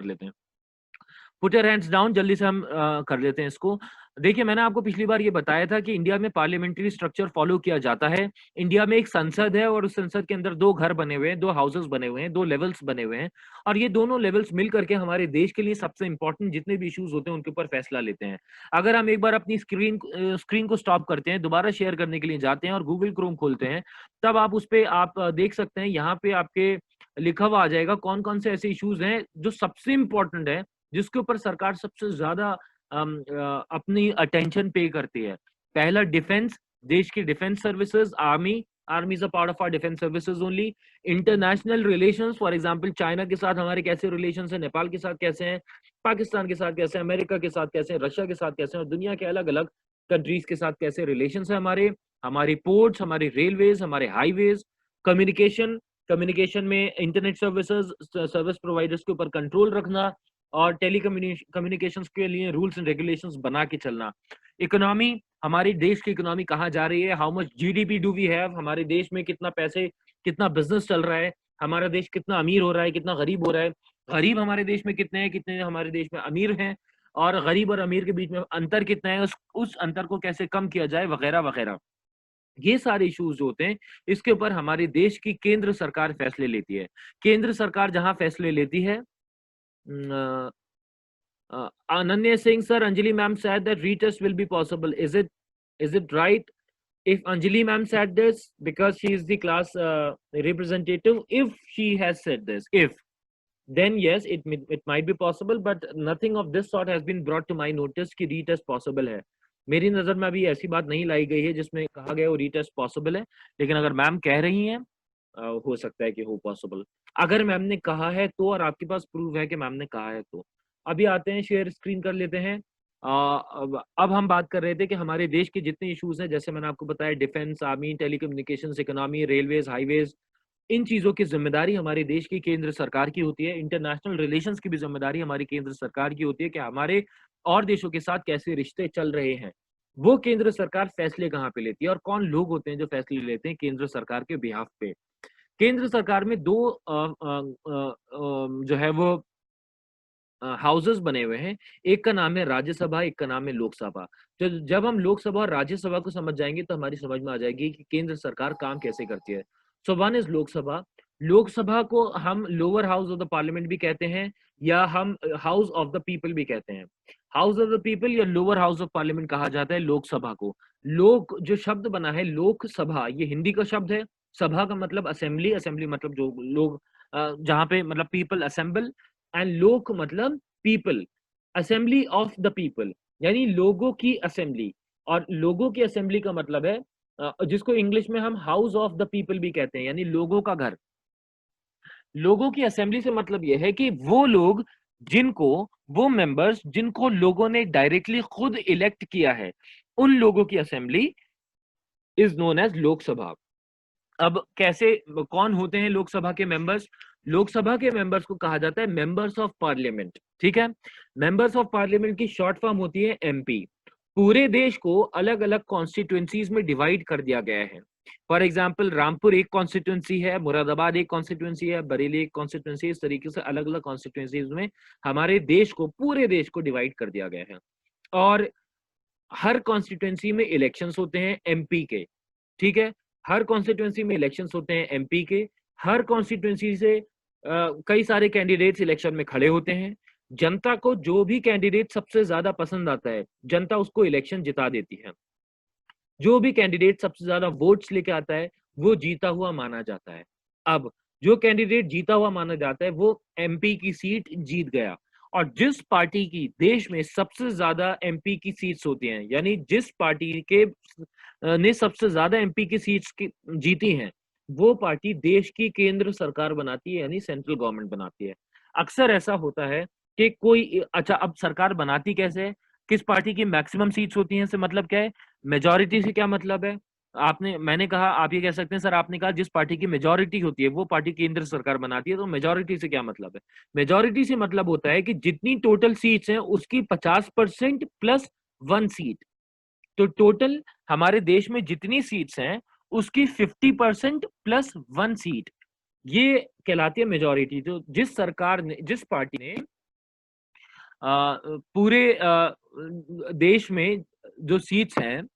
लेते हैं। Put your hands down, जल्दी से हम कर लेते हैं इसको। देखिए, मैंने आपको पिछली बार ये बताया था कि इंडिया में पार्लियामेंट्री स्ट्रक्चर फॉलो किया जाता है। इंडिया में एक संसद है और उस संसद के अंदर 2 घर बने हुए हैं, 2 हाउसेस बने हुए हैं, 2 लेवल्स बने हुए हैं और ये दोनों लेवल्स मिल करके हमारे देश के लिए सबसे इम्पोर्टेंट जितने भी इश्यूज होते हैं उनके ऊपर फैसला लेते हैं। अगर हम एक बार अपनी स्क्रीन को स्टॉप करते हैं, दोबारा शेयर करने के लिए जाते हैं और गूगल क्रोम खोलते हैं, तब आप उस पे आप देख सकते हैं, यहाँ पे आपके लिखा हुआ आ जाएगा कौन-कौन से ऐसे इश्यूज हैं जो सबसे इम्पोर्टेंट है, जिसके ऊपर सरकार सबसे ज़्यादा अपनी अटेंशन पे करती है। पहला डिफेंस, देश की defence services, army is a part of our defence services only. International relations, for example China के साथ हमारे कैसे रिलेशंस हैं, नेपाल के साथ कैसे हैं, पाकिस्तान के साथ कैसे हैं, अमेरिका के साथ कैसे हैं, रशिया के साथ कैसे हैं और दुनिया के अलग-अलग कंट्रीज के साथ कैसे रिलेशंस हैं हमारे। हमारी पोर्ट्स, हमारी रेलवेज, हमारे हाईवेज, कम्युनिकेशन, कम्युनिकेशन में इंटरनेट सर्विसेज, सर्विस प्रोवाइडर्स के ऊपर कंट्रोल रखना और कम्युनिकेशंस के लिए रूल्स एंड रेगुलेशंस बना के चलना। इकोनॉमी, हमारी देश की इकोनॉमी कहाँ जा रही है, how much GDP do we have, हमारे देश में कितना पैसे, कितना बिजनेस चल रहा है, हमारा देश कितना अमीर हो रहा है, कितना गरीब हो रहा है, गरीब हमारे देश में कितने हैं, कितने हमारे देश में अमीर हैं और गरीब और अमीर के बीच में अंतर कितना है, उस अंतर को कैसे कम किया जाए, वगैरह वगैरह। ये सारे इश्यूज जो होते हैं, इसके ऊपर हमारे देश की केंद्र सरकार फैसले लेती है। केंद्र सरकार जहां फैसले लेती है, Ananya Singh sir, Anjali ma'am said that retest will be possible. Is it right if Anjali ma'am said this because she is the class representative? If she has said this, if then yes, it might be possible, but nothing of this sort has been brought to my notice कि retest possible है। मेरी नजर में अभी ऐसी बात नहीं लाई गई है जिसमें कहा गया वो retest possible है, लेकिन अगर मैम कह रही हैं हो सकता है कि हो पॉसिबल। अगर मैम ने कहा है तो और आपके पास प्रूफ है कि मैम ने कहा है तो। अभी आते हैं, शेयर स्क्रीन कर लेते हैं। अब हम बात कर रहे थे कि हमारे देश के जितने इश्यूज हैं, जैसे मैंने आपको बताया, defence, army, telecommunications, economy, railways, highways, इन चीजों की जिम्मेदारी हमारे देश की केंद्र सरकार की होती है। इंटरनेशनल रिलेशंस की भी जिम्मेदारी हमारी केंद्र सरकार की होती है कि हमारे और देशों के साथ कैसे रिश्ते चल रहे हैं। वो केंद्र सरकार फैसले कहाँ पे लेती है और कौन लोग होते हैं जो फैसले लेते हैं केंद्र सरकार के बिहाफ पे। केंद्र सरकार में 2 जो है वो हाउसेस बने हुए हैं। एक का नाम है राज्यसभा, एक का नाम है लोकसभा। तो जब हम लोकसभा और राज्यसभा को समझ जाएँगे तो हमारी समझ में आ जाएगी कि केंद्र सरकार काम कैसे करती है। So one is Lok Sabha. Lok Sabha को हम lower house of the parliament भी कहते हैं या हम हाउस ऑफ द पीपल भी कहते हैं। हाउस ऑफ द पीपल या लोअर हाउस ऑफ पार्लियामेंट कहा जाता है लोकसभा को। लोक जो शब्द बना है लोकसभा, ये हिंदी का शब्द है। सभा का मतलब असेंबली, असेंबली मतलब जो लोग जहाँ पे मतलब पीपल असेंबल, एंड लोक मतलब people, assembly of the people, यानी लोगों की असेंबली। और लोगों की असेंबली का मतलब है जिसको इंग्लिश में हम हाउस ऑफ द पीपल भी कहते हैं, यानी लोगों का घर। लोगों की असेंबली से मतलब यह है कि वो लोग जिनको, वो मेंबर्स जिनको लोगों ने डायरेक्टली खुद इलेक्ट किया है, उन लोगों की assembly is known as Lok Sabha. अब कैसे, कौन होते हैं लोकसभा के मेंबर्स? लोकसभा के मेंबर्स को कहा जाता है मेंबर्स ऑफ पार्लियामेंट। ठीक है, मेंबर्स ऑफ पार्लियामेंट की शॉर्ट फॉर्म होती है एमपी। पूरे देश को अलग अलग कॉन्स्टिट्यूएंसीज में डिवाइड कर दिया गया है। फॉर एग्जाम्पल, रामपुर एक कॉन्स्टिट्यूएंसी है, मुरादाबाद एक कॉन्स्टिट्यूएंसी है, बरेली एक कॉन्स्टिट्यूएंसी। इस तरीके से अलग अलग कॉन्स्टिट्यूएंसीज में हमारे देश को, पूरे देश को डिवाइड कर दिया गया है। और हर कॉन्स्टिट्यूएंसी में इलेक्शंस होते हैं एमपी के। ठीक है, हर कॉन्स्टिट्यूएंसी में इलेक्शंस होते हैं एमपी के। हर कॉन्स्टिट्यूएंसी से कई सारे कैंडिडेट्स इलेक्शन में खड़े होते हैं। जनता को जो भी कैंडिडेट सबसे ज्यादा पसंद आता है, जनता उसको इलेक्शन जिता देती है। जो भी कैंडिडेट सबसे ज्यादा वोट्स लेके आता है, वो जीता हुआ माना जाता है। अब जो कैंडिडेट जीता हुआ माना जाता है, वो एमपी की सीट जीत गया। और जिस पार्टी की देश में सबसे ज्यादा एमपी की सीट्स होती हैं, यानी जिस पार्टी के ने सबसे ज्यादा एमपी की सीट्स की जीती हैं, वो पार्टी देश की केंद्र सरकार बनाती है, यानी सेंट्रल गवर्नमेंट बनाती है। अक्सर ऐसा होता है कि कोई, अच्छा अब सरकार बनाती कैसे है, किस पार्टी की मैक्सिमम सीट्स होती हैं, से मतलब क्या है, मेजॉरिटी से क्या मतलब है? आपने, मैंने कहा, आप ये कह सकते हैं सर, आपने कहा जिस पार्टी की मेजॉरिटी होती है वो पार्टी केंद्र सरकार बनाती है, तो मेजॉरिटी से क्या मतलब है? मेजॉरिटी से मतलब होता है कि जितनी टोटल सीट्स हैं उसकी 50% प्लस 1 सीट। तो टोटल हमारे देश में जितनी सीट्स हैं उसकी 50% प्लस 1 सीट, ये कहलाती है मेजॉरिटी। तो जिस सरकार ने, जिस पार्टी ने पूरे देश में जो सीट्स हैं,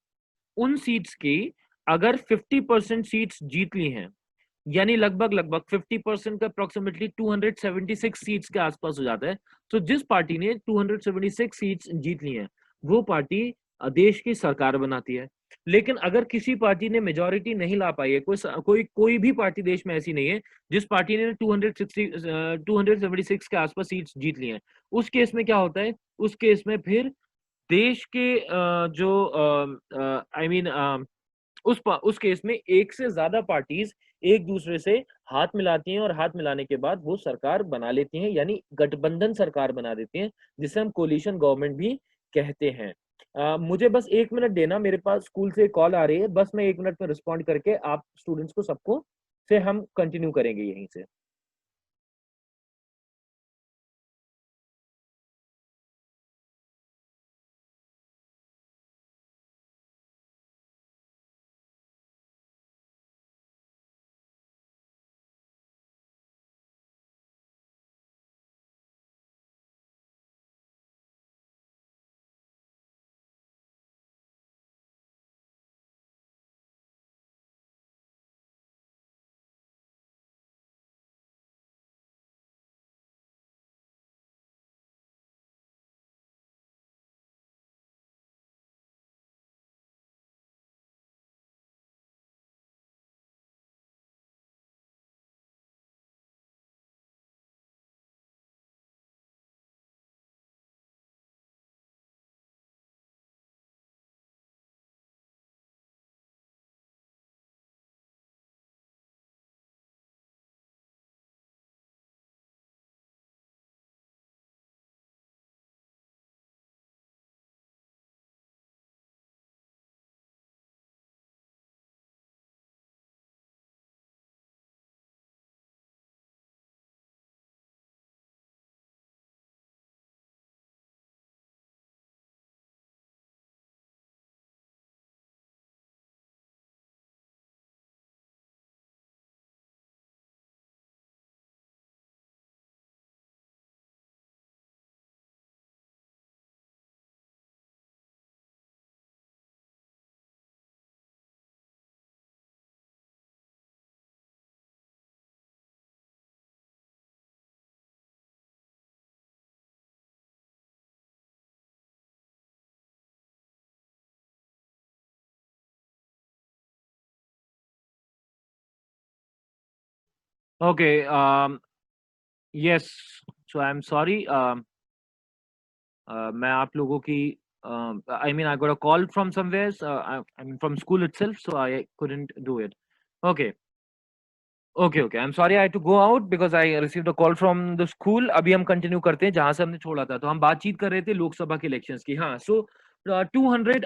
उन सीट्स की अगर 50% सीट्स जीत ली हैं, यानी लगभग 50% का अप्रॉक्सिमेटली 276 सीट्स के आसपास हो जाता है। तो जिस पार्टी ने 276 सीट्स जीत ली हैं, वो पार्टी देश की सरकार बनाती है। लेकिन अगर किसी पार्टी ने मेजॉरिटी नहीं ला पाई है, कोई भी पार्टी देश में ऐसी नहीं है जिस पार्टी ने 276 के आसपास सीट्स जीत ली हैं। उस केस में क्या होता है? उस केस में फिर देश के जो आई मीन उस केस में एक से ज्यादा पार्टीज एक दूसरे से हाथ मिलाती हैं और हाथ मिलाने के बाद वो सरकार बना लेती हैं, यानी गठबंधन सरकार बना देती हैं, जिसे हम कोलिशन गवर्नमेंट भी कहते हैं। मुझे बस 1 मिनट देना, मेरे पास स्कूल से कॉल आ रही है, बस मैं 1 मिनट में रिस्पॉन्ड करके आप स्टूडेंट्स को सबको से हम कंटिन्यू करेंगे यहीं से। Okay, yes, so I am sorry, मैं आप लोगों की I mean I got a call from somewhere, I mean from school itself, so I couldn't do it. Okay, okay, I am sorry, I had to go out because I received a call from the school. अभी हम continue करते हैं जहाँ से हमने छोड़ा था। तो हम बातचीत कर रहे थे लोकसभा के इलेक्शंस की। हाँ, सो 200,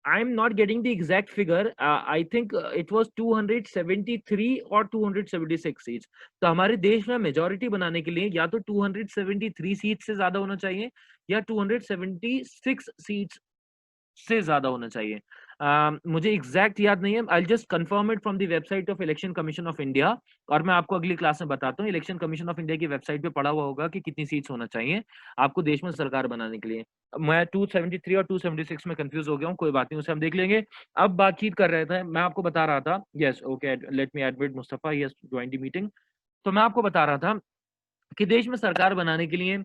I am not getting the exact figure, I think it was 273 और 276 सीट्स। तो हमारे देश में मेजॉरिटी बनाने के लिए या तो 273 सीट से ज्यादा होना चाहिए या 276 सीट्स से ज़्यादा होना चाहिए। मुझे एग्ज़ैक्ट याद नहीं है, I will just confirm it from the website of election commission of India, और मैं आपको अगली क्लास में बताता हूँ। इलेक्शन कमीशन ऑफ इंडिया की वेबसाइट पे पड़ा हुआ होगा कि कितनी सीट्स होना चाहिए आपको देश में सरकार बनाने के लिए। मैं 273 और 276 में कन्फ्यूज़ हो गया हूँ, कोई बात नहीं, उसे हम देख लेंगे। अब बातचीत कर रहे थे, मैं आपको बता रहा था, yes, okay, let me admit Mustafa, he has joined the meeting. तो मैं आपको बता रहा था कि देश में सरकार बनाने के लिए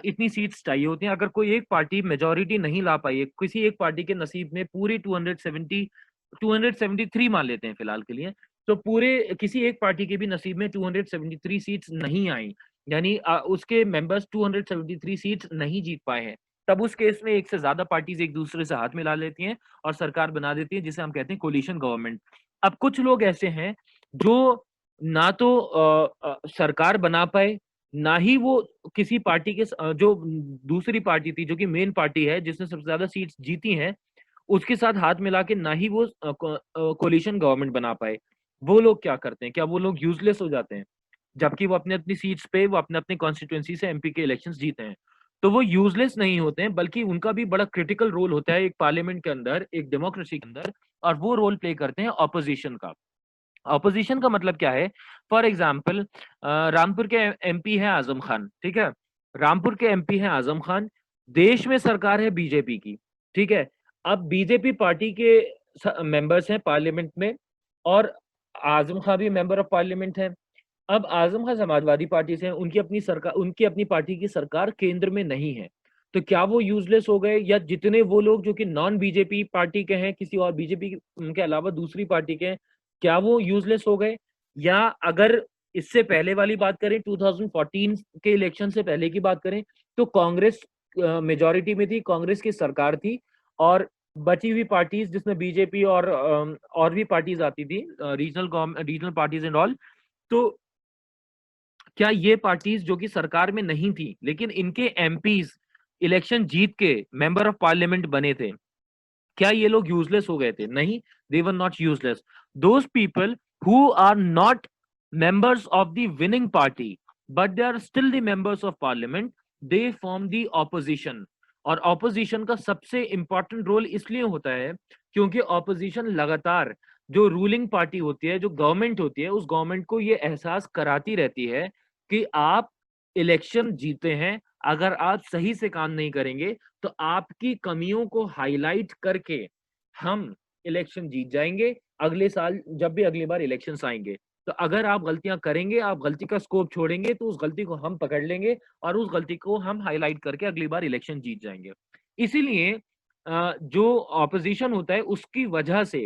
इतनी सीट्स चाहिए होती हैं। अगर कोई एक पार्टी मेजॉरिटी नहीं ला पाई है, किसी एक पार्टी के नसीब में पूरी 273 मान लेते हैं फिलहाल के लिए, तो पूरे किसी एक पार्टी के भी नसीब में 273 सीट्स नहीं आई, यानी उसके मेंबर्स 273 सीट्स नहीं जीत पाए हैं, तब उस केस में एक से ज्यादा पार्टीज एक दूसरे से हाथ मिला लेती हैं और सरकार बना देती हैं, जिसे हम कहते हैं कोलिशन गवर्नमेंट। अब कुछ लोग ऐसे हैं जो ना तो सरकार बना पाए, ना ही वो किसी पार्टी के जो दूसरी पार्टी थी, जो कि मेन पार्टी है जिसने सबसे ज्यादा सीट्स जीती हैं, उसके साथ हाथ मिला के ना ही वो कोलिशन गवर्नमेंट बना पाए। वो लोग क्या करते हैं? क्या वो लोग यूजलेस हो जाते हैं? जबकि वो अपने अपनी सीट्स पे, वो अपने अपने कॉन्स्टिट्यूएंसी से एमपी के इलेक्शंस जीते हैं। तो वो यूजलेस नहीं होते हैं, बल्कि उनका भी बड़ा क्रिटिकल रोल होता है एक पार्लियामेंट के अंदर, एक डेमोक्रेसी के अंदर, और वो रोल प्ले करते हैं ऑपोजिशन का। ऑपोजिशन का मतलब क्या है? फॉर एग्जाम्पल, रामपुर के एमपी है आजम खान, ठीक है? रामपुर के एमपी हैं आजम खान, देश में सरकार है बीजेपी की, ठीक है। अब बीजेपी पार्टी के मेंबर्स हैं पार्लियामेंट में, और आजम खान भी मेंबर ऑफ पार्लियामेंट है। अब आजम खान समाजवादी पार्टी से हैं, उनकी अपनी सरकार, उनकी अपनी पार्टी की सरकार केंद्र में नहीं है, तो क्या वो यूजलेस हो गए? या जितने वो लोग जो कि नॉन बीजेपी पार्टी के हैं, किसी और बीजेपी के अलावा दूसरी पार्टी के हैं, क्या वो यूजलेस हो गए? या अगर इससे पहले वाली बात करें, 2014 के इलेक्शन से पहले की बात करें, तो कांग्रेस मेजॉरिटी में थी, कांग्रेस की सरकार थी, और बची हुई पार्टीज जिसमें बीजेपी और भी पार्टीज आती थी, रीजनल पार्टीज एंड ऑल, तो क्या ये पार्टीज जो कि सरकार में नहीं थी लेकिन इनके एमपीज इलेक्शन जीत के मेंबर ऑफ पार्लियामेंट बने थे, क्या ये लोग यूजलेस हो गए थे? नहीं, they were not useless. Those people who are not members of the winning party but they are still the members of parliament, they form the opposition। और ऑपोजिशन का सबसे इंपॉर्टेंट रोल इसलिए होता है क्योंकि ऑपोजिशन लगातार जो रूलिंग पार्टी होती है, जो गवर्नमेंट होती है, उस गवर्नमेंट को ये एहसास कराती रहती है कि आप इलेक्शन जीते हैं, अगर आप सही से काम नहीं करेंगे तो आपकी कमियों को हाईलाइट करके हम इलेक्शन जीत जाएंगे अगले साल जब भी अगली बार इलेक्शंस आएंगे। तो अगर आप गलतियां करेंगे, आप गलती का स्कोप छोड़ेंगे, तो उस गलती को हम पकड़ लेंगे और उस गलती को हम हाईलाइट करके अगली बार इलेक्शन जीत जाएंगे। इसीलिए जो ऑपोजिशन होता है उसकी वजह से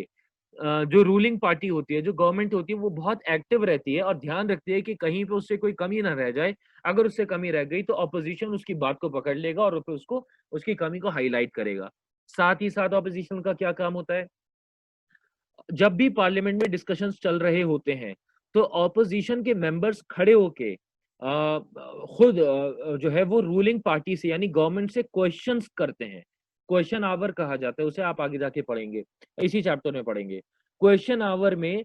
जो रूलिंग पार्टी होती है, जो गवर्नमेंट होती है, वो बहुत एक्टिव रहती है और ध्यान रखती है कि कहीं पे उससे कोई कमी ना रह जाए। अगर उससे कमी रह गई तो ऑपोजिशन उसकी बात को पकड़ लेगा और फिर उसको उसकी कमी को हाईलाइट करेगा। साथ ही साथ ऑपोजिशन का क्या काम होता है, जब भी पार्लियामेंट में डिस्कशंस चल रहे होते हैं तो ऑपोजिशन के मेंबर्स खड़े होके खुद जो है वो रूलिंग पार्टी से यानी गवर्नमेंट से क्वेश्चंस करते हैं। क्वेश्चन आवर कहा जाता है उसे, आप आगे जाके पढ़ेंगे, इसी चैप्टर में पढ़ेंगे। क्वेश्चन आवर में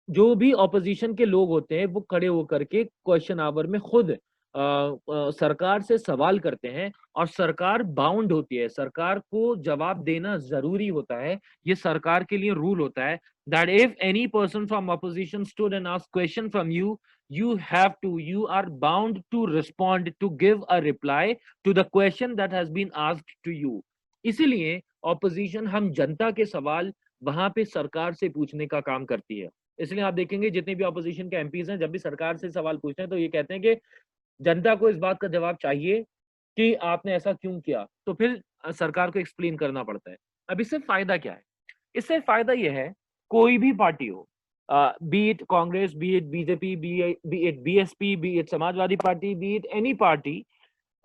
जो भी ऑपोजिशन के लोग होते हैं वो खड़े होकर के क्वेश्चन आवर में खुद सरकार से सवाल करते हैं और सरकार बाउंड होती है, सरकार को जवाब देना जरूरी होता है। ये सरकार के लिए रूल होता है that if any person from opposition stood and asked question from you, you are bound to respond, to give a reply to the question that has been asked to you। इसीलिए opposition हम जनता के सवाल वहां पे सरकार से पूछने का काम करती है। इसलिए आप देखेंगे जितने भी ऑपोजिशन के एमपीज हैं, जब भी सरकार से सवाल पूछते हैं तो ये कहते हैं कि जनता को इस बात का जवाब चाहिए कि आपने ऐसा क्यों किया, तो फिर सरकार को एक्सप्लेन करना पड़ता है। अब इससे फायदा क्या है? इससे फायदा यह है, कोई भी पार्टी हो, B it Congress, B it BJP, B it BSP, B it Samajwadi party, B it any party,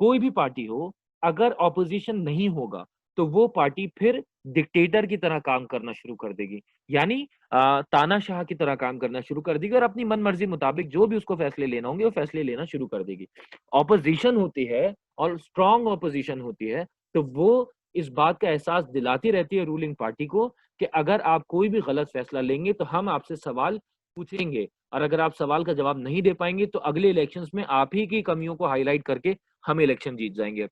कोई भी पार्टी हो, अगर ऑपोजिशन नहीं होगा तो वो पार्टी फिर डिक्टेटर की तरह काम करना शुरू कर देगी, यानी तानाशाह की तरह काम करना शुरू कर देगी और अपनी मन मर्जी मुताबिक जो भी उसको फैसले लेना होंगे वो फैसले लेना शुरू कर देगी। ऑपोजिशन होती है और स्ट्रांग ऑपोजिशन होती है तो वो इस बात का एहसास दिलाती रहती है रूलिंग पार्टी को कि अगर आप कोई भी गलत फैसला लेंगे तो हम आपसे सवाल पूछेंगे, और अगर आप सवाल का जवाब नहीं दे पाएंगे तो अगले इलेक्शंस में आप ही की कमियों को हाईलाइट करके हम इलेक्शन जीत जाएंगे।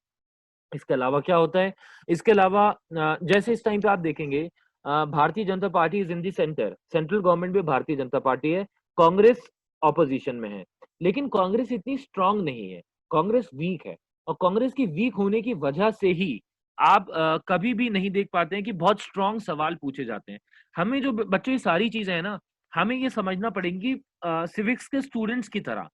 इसके अलावा क्या होता है? इसके अलावा जैसे इस टाइम पे आप देखेंगे, Bharatiya Janata party is in the central government में भारतीय जनता पार्टी है, कांग्रेस ऑपोजिशन में है, लेकिन कांग्रेस इतनी स्ट्रांग नहीं है, कांग्रेस वीक है। और कांग्रेस की वीक होने की वजह से ही आप कभी भी नहीं देख पाते हैं कि बहुत स्ट्रांग सवाल पूछे जाते हैं। हमें जो बच्चों ये सारी चीजें है ना, हमें ये समझना पड़ेगी सिविक्स के स्टूडेंट्स की तरह।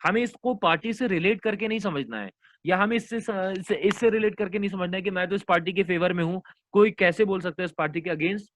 हमें इसको पार्टी से रिलेट करके नहीं समझना है, या हमें इससे रिलेट करके नहीं समझना है कि मैं तो इस पार्टी के फेवर में हूँ, कोई कैसे बोल सकता है इस पार्टी के अगेंस्ट।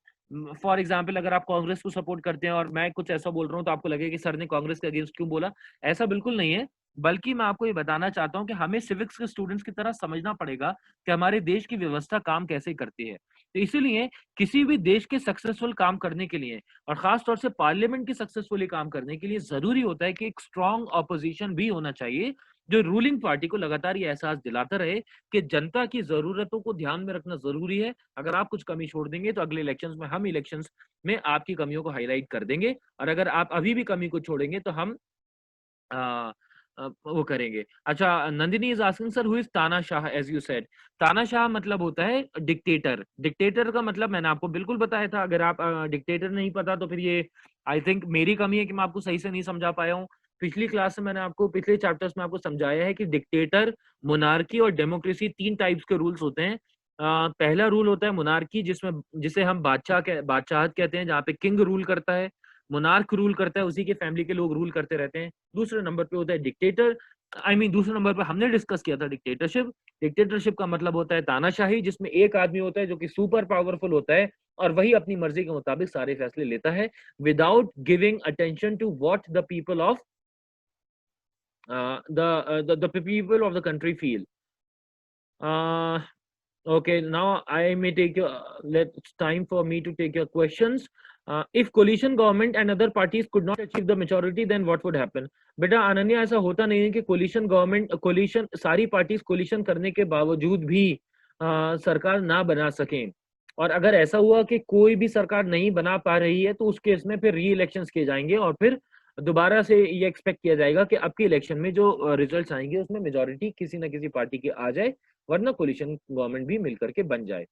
फॉर एग्जाम्पल, अगर आप कांग्रेस को सपोर्ट करते हैं और मैं कुछ ऐसा बोल रहा हूँ तो आपको लगेगा कि सर ने कांग्रेस के अगेंस्ट क्यों बोला। ऐसा बिल्कुल नहीं है, बल्कि मैं आपको ये बताना चाहता हूँ कि हमें सिविक्स के स्टूडेंट्स की तरह समझना पड़ेगा कि हमारे देश की व्यवस्था काम कैसे करती है। तो इसीलिए किसी भी देश के सक्सेसफुल काम करने के लिए और खास तौर से पार्लियामेंट की सक्सेसफुली काम करने के लिए जरूरी होता है कि एक स्ट्रांग ऑपोजिशन भी होना चाहिए, जो रूलिंग पार्टी को लगातार ये एहसास दिलाता रहे कि जनता की जरूरतों को ध्यान में रखना जरूरी है। अगर आप कुछ कमी छोड़ देंगे तो अगले इलेक्शंस में हम इलेक्शंस में आपकी कमियों को हाईलाइट कर देंगे, और अगर आप अभी भी कमी को छोड़ेंगे तो हम वो करेंगे। अच्छा, Nandini is asking sir who is तानाशाह एज यू सेड। तानाशाह मतलब होता है डिक्टेटर। डिक्टेटर का मतलब मैंने आपको बिल्कुल बताया था, अगर आप डिक्टेटर नहीं पता तो फिर ये आई थिंक मेरी कमी है कि मैं आपको सही से नहीं समझा पाया हूँ। पिछली क्लास में मैंने आपको पिछले चैप्टर्स में आपको समझाया है कि डिक्टेटर, मोनार्की और डेमोक्रेसी 3 टाइप्स के रूल्स होते हैं। पहला रूल होता है मोनार्की, जिसमें जिसे हम बादशाहत कहते हैं, जहाँ पे किंग रूल करता है, मोनार्क रूल करता है, उसी के फैमिली के लोग रूल करते रहते हैं। दूसरे नंबर पे होता है डिक्टेटर, दूसरे नंबर पे हमने डिस्कस किया था डिक्टेटरशिप। डिक्टेटरशिप का मतलब होता है तानाशाही, जिसमें एक आदमी होता है जो कि सुपर पावरफुल होता है और वही अपनी मर्जी के मुताबिक सारे फैसले लेता है, without giving attention to what the people of the people of the country feel. Uh, okay, now I may take your. It's time for me to take your questions. If coalition government and other parties could not achieve the majority, then what would happen? बेटा अनन्या, ऐसा होता नहीं है कि collision सारी parties collision करने के बावजूद भी सरकार ना बना सकें। और अगर ऐसा हुआ कि कोई भी सरकार नहीं बना पा रही है, तो उस केस में फिर री इलेक्शन किए जाएंगे और फिर दोबारा से ये एक्सपेक्ट किया जाएगा कि अब के इलेक्शन में जो रिजल्ट्स आएंगे उसमें मेजोरिटी किसी ना किसी पार्टी की आ जाए, वरना कोलिशन गवर्नमेंट भी मिलकर के बन जाए।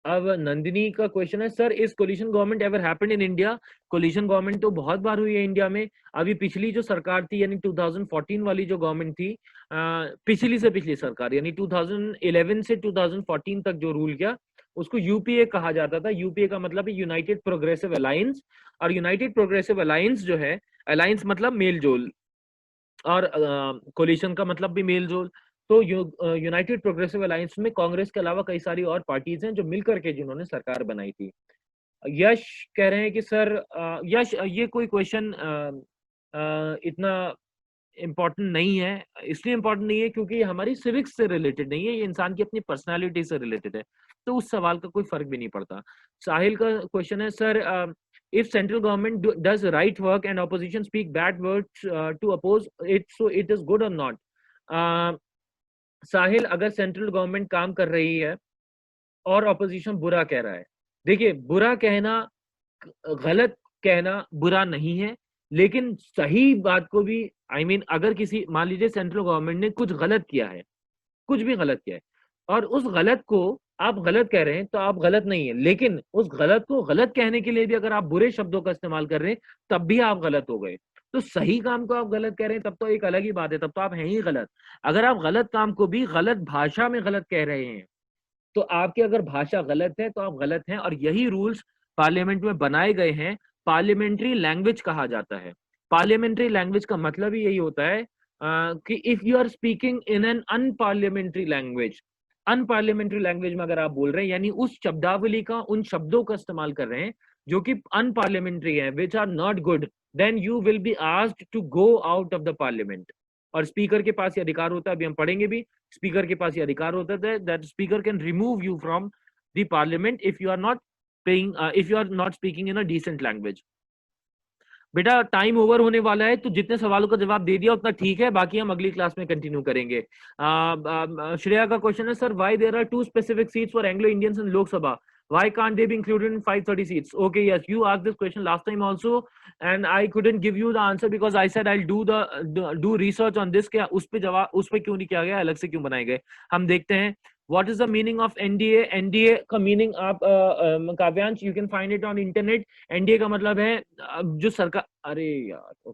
अब नंदिनी का क्वेश्चन है, sir is coalition government ever happened in India? Coalition government तो बहुत बार हुई है इंडिया में। अभी पिछली जो सरकार थी, यानी 2014 वाली जो गवर्नमेंट थी, पिछली से पिछली सरकार यानी 2011 से 2014 तक जो रूल किया, उसको यूपीए कहा जाता था। यूपीए का मतलब है यूनाइटेड प्रोग्रेसिव अलायंस, और यूनाइटेड प्रोग्रेसिव अलायंस जो है, अलायंस मतलब मेलजोल, और कोलिशन का मतलब भी मेलजोल। तो यूनाइटेड प्रोग्रेसिव अलायंस में कांग्रेस के अलावा कई सारी और पार्टीज हैं जो मिलकर के जिन्होंने सरकार बनाई थी। यश कह रहे हैं कि सर यश, ये कोई क्वेश्चन इतना इम्पोर्टेंट नहीं है। इसलिए इम्पोर्टेंट नहीं है क्योंकि ये हमारी सिविक्स से रिलेटेड नहीं है, ये इंसान की अपनी पर्सनालिटी से रिलेटेड है, तो उस सवाल का कोई फर्क भी नहीं पड़ता। साहिल का क्वेश्चन है, sir if central government does right work and opposition speak bad words to oppose it, so it is good or not? साहिल, अगर सेंट्रल गवर्नमेंट काम कर रही है और ऑपोजिशन बुरा कह रहा है, देखिए बुरा कहना, गलत कहना बुरा नहीं है, लेकिन सही बात को भी अगर किसी, मान लीजिए सेंट्रल गवर्नमेंट ने कुछ गलत किया है, कुछ भी गलत किया है, और उस गलत को आप गलत कह रहे हैं, तो आप गलत नहीं है, लेकिन उस गलत को गलत कहने के लिए भी अगर आप बुरे शब्दों का इस्तेमाल कर रहे हैं, तब भी आप गलत हो गए। तो सही काम को आप गलत कह रहे हैं, तब तो एक अलग ही बात है, तब तो आप हैं ही गलत। अगर आप गलत काम को भी गलत भाषा में गलत कह रहे हैं, तो आपकी अगर भाषा गलत है तो आप गलत हैं, और यही रूल्स पार्लियामेंट में बनाए गए हैं। पार्लियामेंट्री लैंग्वेज कहा जाता है। पार्लियामेंट्री लैंग्वेज का मतलब ही यही होता है कि if you are speaking in an unparliamentary language, unparliamentary language में अगर आप बोल रहे हैं, यानी उस शब्दावली का, उन शब्दों का इस्तेमाल कर रहे हैं जो कि अनपार्लियामेंट्री है, which are not good, then you will be asked to go out of the parliament. और स्पीकर के पास ये अधिकार होता है, अभी हम पढ़ेंगे भी, स्पीकर के पास ये अधिकार होता है that speaker can remove you from the parliament if you are not if you are not speaking in a decent language. बेटा टाइम ओवर होने वाला है, तो जितने सवालों का जवाब दे दिया उतना ठीक है, बाकी हम अगली क्लास में कंटिन्यू करेंगे। श्रेया का क्वेश्चन है, sir why there are 2 specific seats for Anglo Indians in Lok Sabha, why can't they be included in 530 seats? Okay, yes, you asked this question last time also and I couldn't give you the answer because I said I'll do research on this, क्या उस पे जवाब, उस पे क्यों नहीं किया गया, अलग से क्यों बनाए गए, हम देखते हैं। What is the meaning of NDA? NDA का मीनिंग आप काव्यांश, you can find it on internet। NDA का मतलब है जो सरकार, अरे यार,